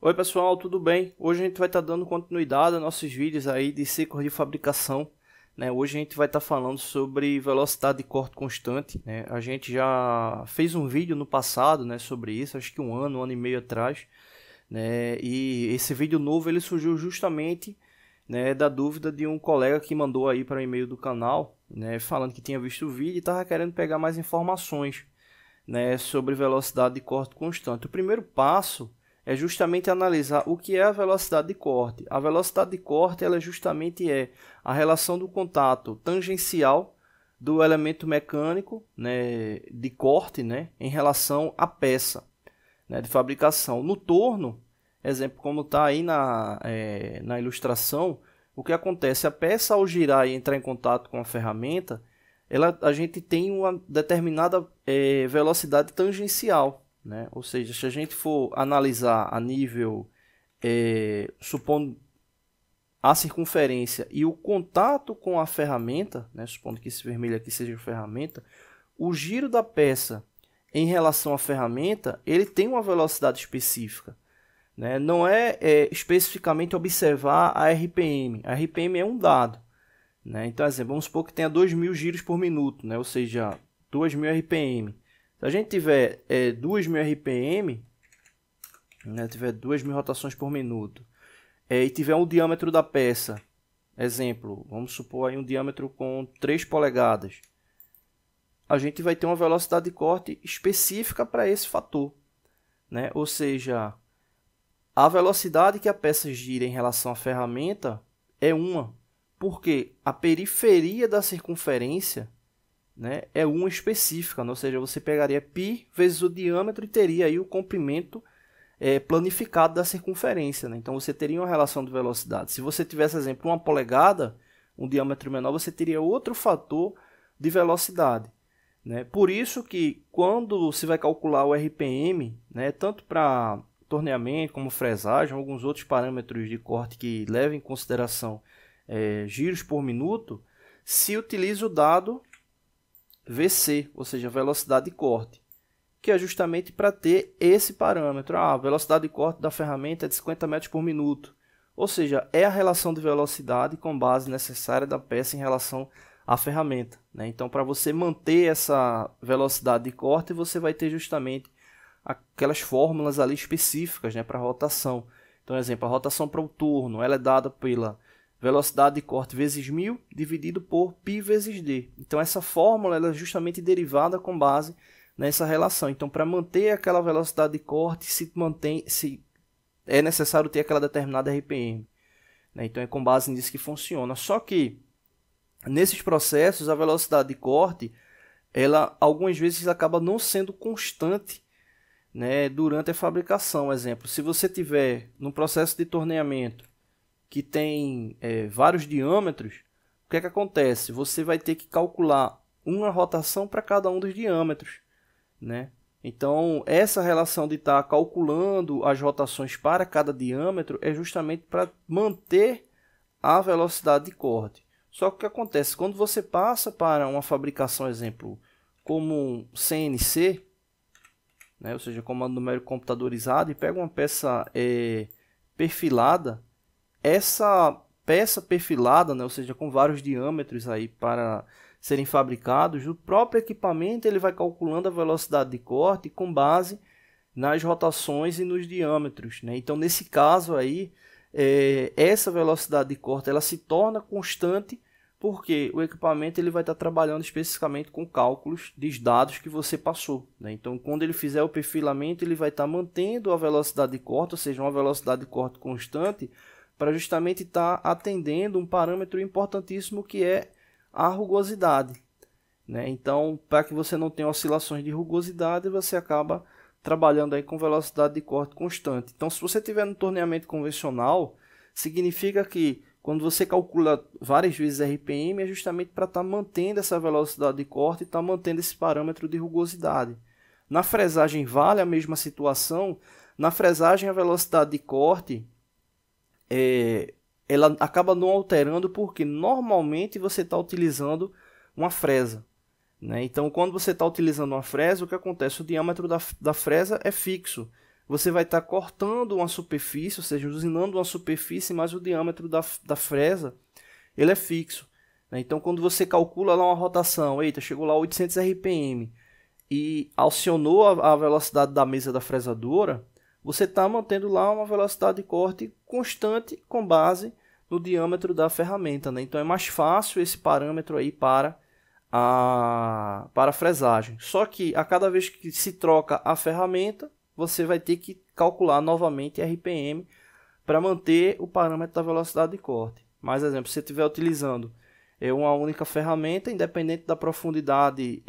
Oi pessoal, tudo bem? Hoje a gente vai estar dando continuidade aos nossos vídeos aí de ciclos de fabricação, né? Hoje a gente vai estar falando sobre velocidade de corte constante, né? A gente já fez um vídeo no passado, né, sobre isso, acho que um ano e meio atrás, né? E esse vídeo novo ele surgiu justamente, né, da dúvida de um colega que mandou aí para o e-mail do canal, né, falando que tinha visto o vídeo e estava querendo pegar mais informações, né, sobre velocidade de corte constante. O primeiro passo é justamente analisar o que é a velocidade de corte. A velocidade de corte ela justamente é a relação do contato tangencial do elemento mecânico, né, de corte, né, em relação à peça, né, de fabricação. No torno, exemplo como está aí na ilustração, o que acontece? A peça ao girar e entrar em contato com a ferramenta, a gente tem uma determinada velocidade tangencial, né? Ou seja, se a gente for analisar a nível, supondo a circunferência e o contato com a ferramenta, né? Supondo que esse vermelho aqui seja a ferramenta, o giro da peça em relação à ferramenta, ele tem uma velocidade específica, né? Não é especificamente observar a RPM. A RPM é um dado, né? Então, exemplo, vamos supor que tenha 2.000 giros por minuto, né? Ou seja, 2.000 RPM. Se a gente tiver 2.000 RPM, né? Tiver 2.000 rotações por minuto, e tiver um diâmetro da peça, exemplo, vamos supor aí um diâmetro com 3 polegadas, a gente vai ter uma velocidade de corte específica para esse fator, né? Ou seja, a velocidade que a peça gira em relação à ferramenta é uma, porque a periferia da circunferência, né, é uma específica, né? Ou seja, você pegaria π vezes o diâmetro e teria aí o comprimento planificado da circunferência, né? Então você teria uma relação de velocidade. Se você tivesse, exemplo, 1 polegada, um diâmetro menor, você teria outro fator de velocidade, né? Por isso que quando se vai calcular o RPM, né, tanto para torneamento como fresagem, alguns outros parâmetros de corte que levam em consideração giros por minuto, se utiliza o dado VC, ou seja, velocidade de corte, que é justamente para ter esse parâmetro. A velocidade de corte da ferramenta é de 50 metros por minuto, ou seja, é a relação de velocidade com base necessária da peça em relação à ferramenta, né? Então, para você manter essa velocidade de corte, você vai ter justamente aquelas fórmulas ali específicas, né, para rotação. Então, exemplo, a rotação para o turno ela é dada pela velocidade de corte vezes 1000 dividido por π vezes d. Então, essa fórmula ela é justamente derivada com base nessa relação. Então, para manter aquela velocidade de corte, se é necessário ter aquela determinada RPM, né? Então, é com base nisso que funciona. Só que, nesses processos, a velocidade de corte, ela algumas vezes acaba não sendo constante, né, durante a fabricação. Exemplo, se você tiver num processo de torneamento que tem vários diâmetros, o que é que acontece? Você vai ter que calcular uma rotação para cada um dos diâmetros, né? Então, essa relação de estar calculando as rotações para cada diâmetro é justamente para manter a velocidade de corte. Só que o que acontece? Quando você passa para uma fabricação, exemplo, como um CNC, né, ou seja, comando numérico computadorizado, e pega uma peça perfilada, essa peça perfilada, né, ou seja, com vários diâmetros aí para serem fabricados, o próprio equipamento ele vai calculando a velocidade de corte com base nas rotações e nos diâmetros, né? Então, nesse caso aí, essa velocidade de corte ela se torna constante porque o equipamento ele vai estar trabalhando especificamente com cálculos dos dados que você passou, né? Então, quando ele fizer o perfilamento, ele vai estar mantendo a velocidade de corte, ou seja, uma velocidade de corte constante, para justamente estar atendendo um parâmetro importantíssimo que é a rugosidade, né? Então, para que você não tenha oscilações de rugosidade, você acaba trabalhando aí com velocidade de corte constante. Então, se você tiver no torneamento convencional, significa que quando você calcula várias vezes RPM, é justamente para estar mantendo essa velocidade de corte e estar mantendo esse parâmetro de rugosidade. Na fresagem vale a mesma situação. Na fresagem, a velocidade de corte ela acaba não alterando porque normalmente você está utilizando uma fresa, né? Então, quando você está utilizando uma fresa, o que acontece? O diâmetro da fresa é fixo, você vai estar cortando uma superfície, ou seja, usinando uma superfície, mas o diâmetro da fresa ele é fixo, né? Então, quando você calcula lá uma rotação, eita, chegou lá 800 RPM e acionou a velocidade da mesa da fresadora, você está mantendo lá uma velocidade de corte constante com base no diâmetro da ferramenta, né? Então, é mais fácil esse parâmetro aí para a fresagem. Só que a cada vez que se troca a ferramenta, você vai ter que calcular novamente RPM para manter o parâmetro da velocidade de corte. Mais exemplo, se você estiver utilizando uma única ferramenta, independente da profundidade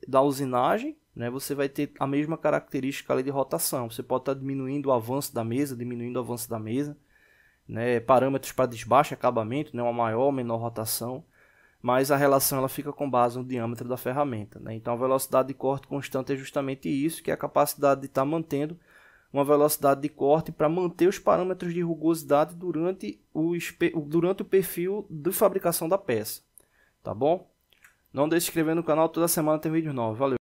da usinagem, né, você vai ter a mesma característica ali de rotação. Você pode estar diminuindo o avanço da mesa, diminuindo o avanço da mesa, né, parâmetros para desbaixo, acabamento, né, uma maior ou menor rotação, mas a relação ela fica com base no diâmetro da ferramenta, né? Então a velocidade de corte constante é justamente isso, que é a capacidade de estar mantendo uma velocidade de corte para manter os parâmetros de rugosidade durante o perfil de fabricação da peça, tá bom? Não deixe de se inscrever no canal, toda semana tem vídeo novo, valeu!